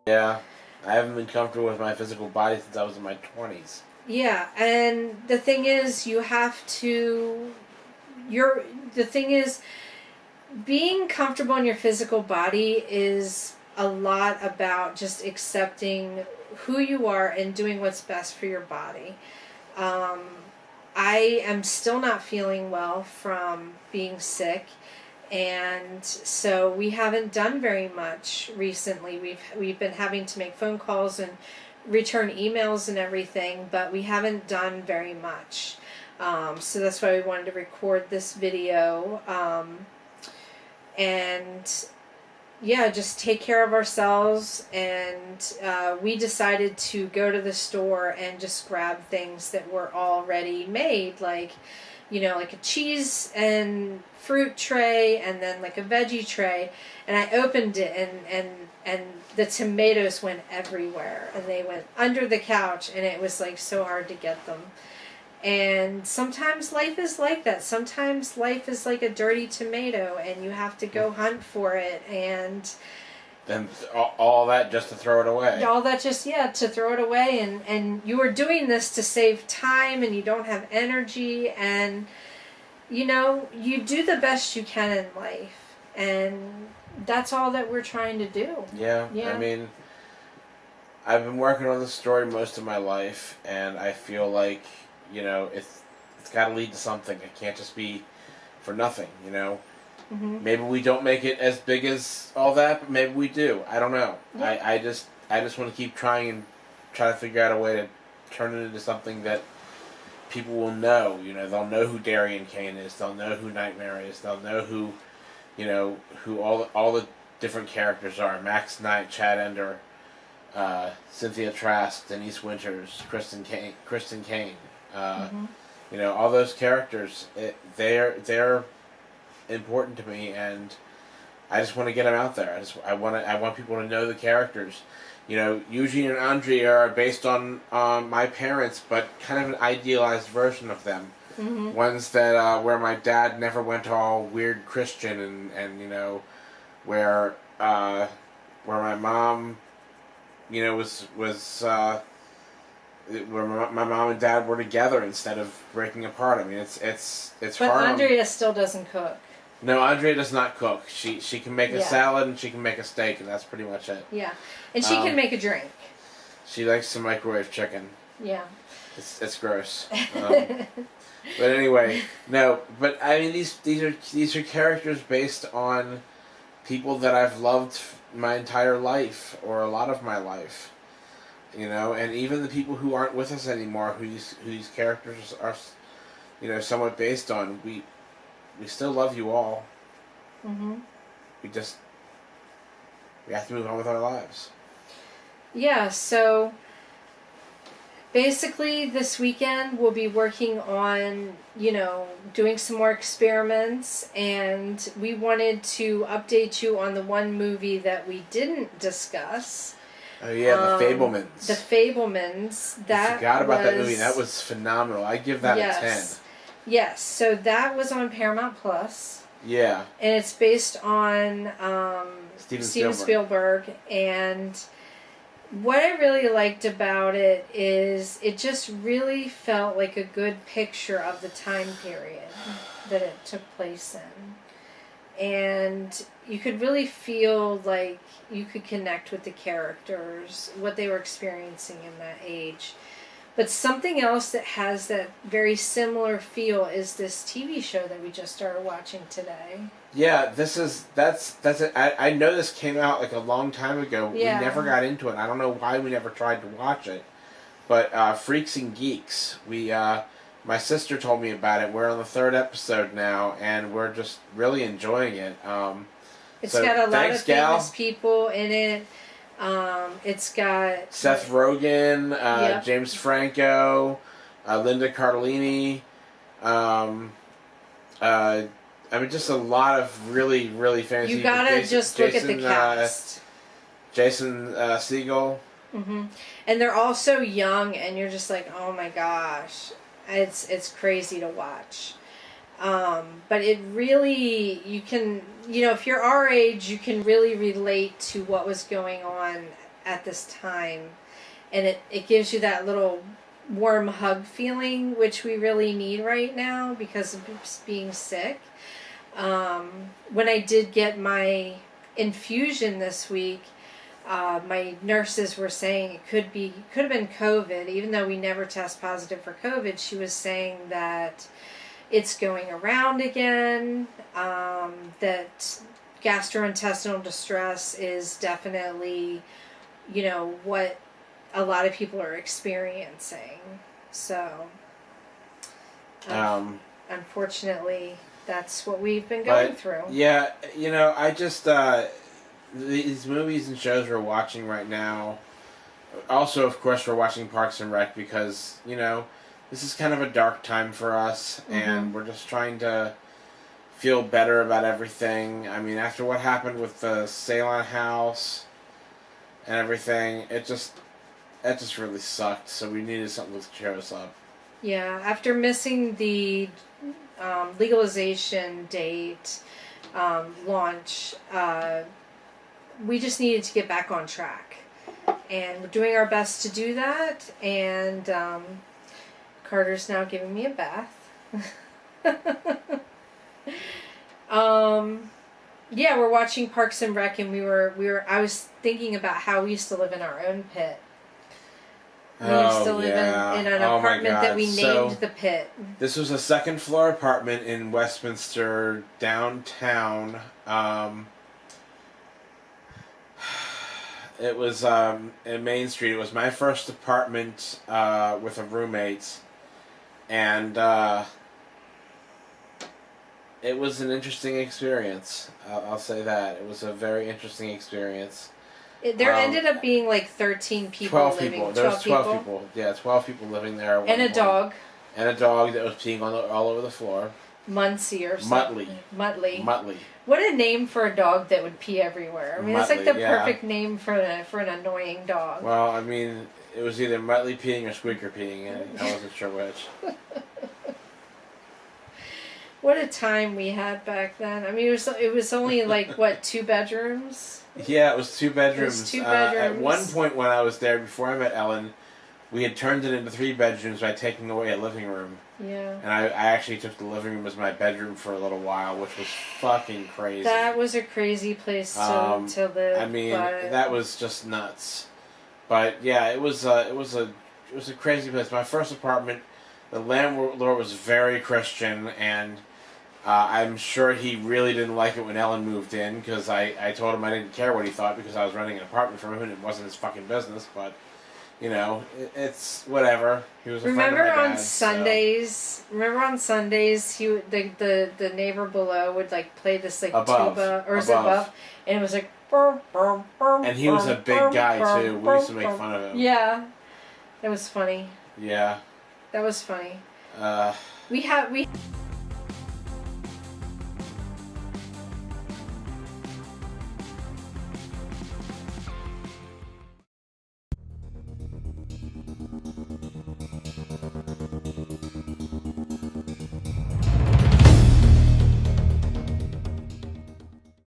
Yeah, I haven't been comfortable with my physical body since I was in my 20s. Yeah, and the thing is, you have to. The thing is, being comfortable in your physical body is a lot about just accepting who you are and doing what's best for your body. Um, I am still not feeling well from being sick, and so we haven't done very much recently. We've been having to make phone calls and return emails and everything, but we haven't done very much. So that's why we wanted to record this video. And yeah, just take care of ourselves. And we decided to go to the store and just grab things that were already made, like, like a cheese and fruit tray, and then like a veggie tray. And I opened it, and the tomatoes went everywhere, and they went under the couch, and it was like so hard to get them. And sometimes life is like that. Sometimes life is like a dirty tomato, and you have to go hunt for it. And Then all that just to throw it away. all that just, to throw it away. And you are doing this to save time, and you don't have energy. And, you do the best you can in life. And that's all that we're trying to do. Yeah. I mean, I've been working on this story most of my life, and I feel like, it's got to lead to something. It can't just be for nothing, Mm-hmm. Maybe we don't make it as big as all that, but maybe we do. I don't know. Yeah. I just want to keep trying and try to figure out a way to turn it into something that people will know. They'll know who Darian Kane is. They'll know who Nightmare is. They'll know who, who all the different characters are. Max Knight, Chad Ender, Cynthia Trask, Denise Winters, Kristen Kane. Mm-hmm. All those characters. They're important to me, and I just want to get them out there. I want people to know the characters. Eugene and Andre are based on my parents, but kind of an idealized version of them. Mm-hmm. Ones that where my dad never went all weird Christian, and where my mom, was where my mom and dad were together instead of breaking apart. I mean, it's But hard. Andrea still doesn't cook. No, Andrea does not cook. She can make a Yeah. salad and she can make a steak, and that's pretty much it. Yeah, and she can make a drink. She likes to microwave chicken. Yeah. It's gross. But anyway, no. But I mean, these are characters based on people that I've loved my entire life, or a lot of my life. And even the people who aren't with us anymore, who these characters are, somewhat based on. We still love you all. Mm-hmm. We have to move on with our lives. Yeah, so basically this weekend we'll be working on, doing some more experiments, and we wanted to update you on the one movie that we didn't discuss. Oh yeah, The Fabelmans. The Fabelmans. I forgot about that movie. That was phenomenal. I give that a 10. Yes, so that was on Paramount Plus. Yeah. And it's based on Steven Spielberg. And what I really liked about it is it just really felt like a good picture of the time period that it took place in. And you could really feel like you could connect with the characters, what they were experiencing in that age. But something else that has that very similar feel is this TV show that we just started watching today. Yeah, that's it. I know this came out like a long time ago. Yeah. We never got into it. I don't know why we never tried to watch it. But Freaks and Geeks, my sister told me about it. We're on the 3rd episode now, and we're just really enjoying it. It's got a lot of famous people in it. It's got Seth Rogen, Yep. James Franco, Linda Cardellini. I mean, just a lot of really, really famous You people. gotta just look at the cast. Jason Segel. Mm-hmm. And they're all so young, and you're just like, oh my gosh, it's crazy to watch. But it really, you can, if you're our age, you can really relate to what was going on at this time, and it gives you that little warm hug feeling, which we really need right now because of being sick. When I did get my infusion this week, my nurses were saying it could have been COVID, even though we never test positive for COVID. She was saying that it's going around again, that gastrointestinal distress is definitely, what a lot of people are experiencing. So, unfortunately, that's what we've been going through. Yeah, I just, these movies and shows we're watching right now, also, of course, we're watching Parks and Rec because, this is kind of a dark time for us, and we're just trying to feel better about everything. I mean, after what happened with the Ceylon house and everything, that just really sucked, so we needed something to cheer us up. Yeah, after missing the legalization date launch, we just needed to get back on track. And we're doing our best to do that, and Carter's now giving me a bath. Yeah, we're watching Parks and Rec, and I was thinking about how we used to live in our own pit. We used to live in an apartment that we named the Pit. This was a second floor apartment in Westminster, downtown. It was in Main Street. It was my first apartment with a roommate. And it was an interesting experience. I'll say that. It was a very interesting experience. There ended up being like 13 people 12 living. people. There was 12 people. Yeah, 12 people living there. And a dog. And a dog that was peeing all over the floor. Muncie or something. Muttley. What a name for a dog that would pee everywhere. I mean, it's like the Muttley, perfect name for an annoying dog. Well, I mean, it was either Muttley peeing or Squeaker peeing, and I wasn't sure which. What a time we had back then. I mean, it was only like, what, 2 bedrooms? Yeah, it was 2 bedrooms. It was 2 bedrooms. At one point when I was there, before I met Ellen, we had turned it into 3 bedrooms by taking away a living room. Yeah. And I actually took the living room as my bedroom for a little while, which was fucking crazy. That was a crazy place to live. I mean, that was just nuts. But yeah, it was a crazy place. My first apartment, the landlord was very Christian, and I'm sure he really didn't like it when Ellen moved in, because I told him I didn't care what he thought because I was renting an apartment from him and it wasn't his fucking business, but, it's whatever. He was a friend of my dad's, Remember on Sundays, the neighbor below would, like, play this, like, tuba, or is it above? And it was like, burr, burr, burr, and he was a big guy, too. We used to make fun of him. Yeah. That was funny. Yeah. That was funny. We